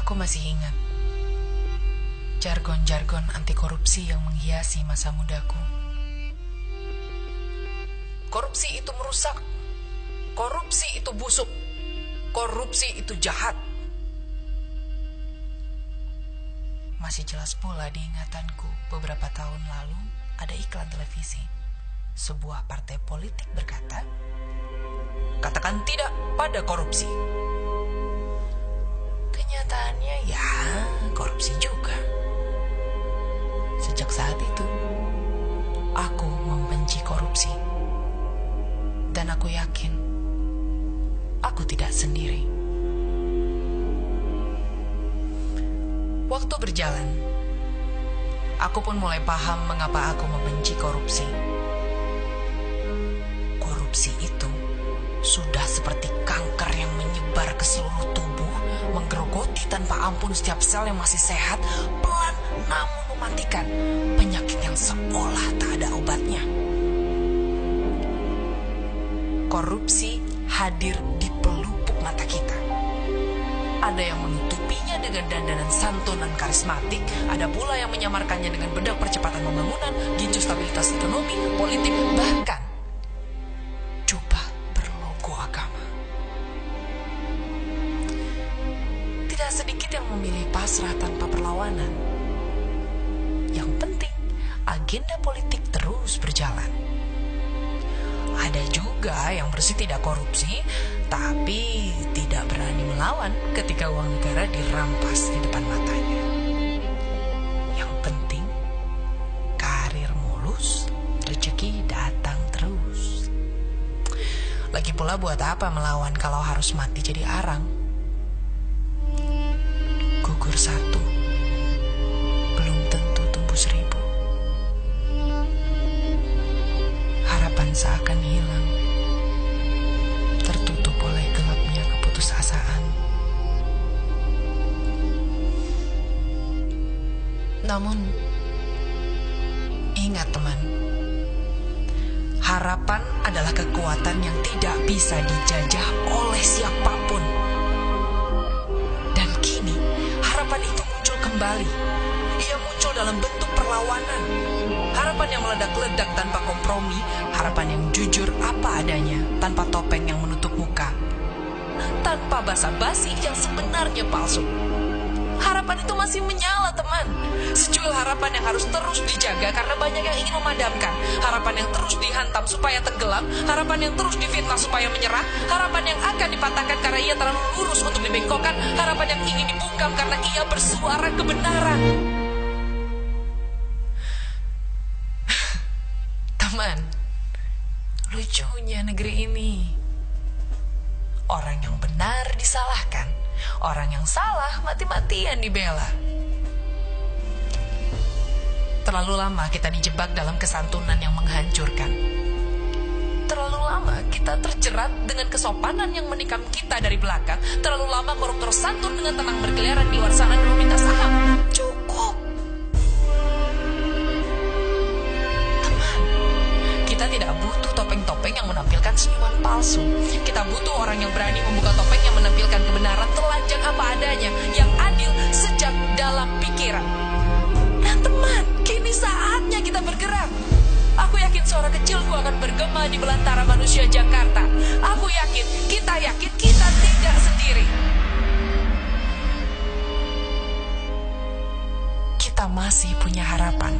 Aku masih ingat jargon-jargon anti korupsi yang menghiasi masa mudaku. Korupsi itu merusak, korupsi itu busuk, korupsi itu jahat. Masih jelas pula di ingatanku beberapa tahun lalu ada iklan televisi. Sebuah partai politik berkata, "Katakan tidak pada korupsi." Kenyataannya ya korupsi juga. Sejak saat itu, aku membenci korupsi. Dan aku yakin, aku tidak sendiri. Waktu berjalan, aku pun mulai paham mengapa aku membenci korupsi. Korupsi itu sudah seperti kanker yang menyebar ke seluruh tubuh, menggerogoti tanpa ampun setiap sel yang masih sehat, pelan namun mematikan, penyakit yang seolah tak ada obatnya. Korupsi hadir di pelupuk mata kita. Ada yang menutupinya dengan dandanan santunan karismatik, ada pula yang menyamarkannya dengan bedak percepatan pembangunan, gincu stabilitas ekonomi, politik, bahkan jubah berlogo agama. Tidak sedikit yang memilih pasrah tanpa perlawanan. Yang penting, agenda politik terus berjalan. Ada juga yang bersih tidak korupsi, tapi tidak berani melawan ketika uang negara dirampas di depan matanya. Yang penting, karir mulus, rezeki datang terus. Lagi pula buat apa melawan kalau harus mati jadi arang? Gugur satu, belum tentu tumbuh 1000. Harapan seakan hilang, tertutup oleh gelapnya keputusasaan. Namun, ingat teman, harapan adalah kekuatan yang tidak bisa dijajah oleh siapapun. Dan kini, harapan itu muncul kembali. Ia muncul dalam bentuk perlawanan. Harapan yang meledak-ledak tanpa kompromi, harapan yang jujur apa adanya, tanpa topeng yang menutup muka, tanpa basa-basi yang sebenarnya palsu. Harapan itu masih menyala, teman. Secuil harapan yang harus terus dijaga karena banyak yang ingin memadamkan. Harapan yang terus dihantam supaya tenggelam, harapan yang terus difitnah supaya menyerah, harapan yang akan dipatahkan karena ia terlalu lurus untuk dibengkokkan, harapan yang ingin dibungkam karena ia bersuara kebenaran. Teman, lucunya negeri ini. Orang yang benar disalahkan, orang yang salah mati-matian dibela. Terlalu lama kita dijebak dalam kesantunan yang menghancurkan. Terlalu lama kita terjerat dengan kesopanan yang menikam kita dari belakang. Terlalu lama koruptor santun dengan tenang berkeliaran di luar sana dan meminta saham. Cukup. Kita tidak butuh topeng-topeng yang menampilkan senyuman palsu. Kita butuh orang yang berani membuka topeng yang menampilkan kebenaran telanjang apa adanya, yang adil sejak dalam pikiran. Dan teman, kini saatnya kita bergerak. Aku yakin suara kecilku akan bergema di belantara manusia Jakarta. Aku yakin kita tidak sendiri. Kita masih punya harapan.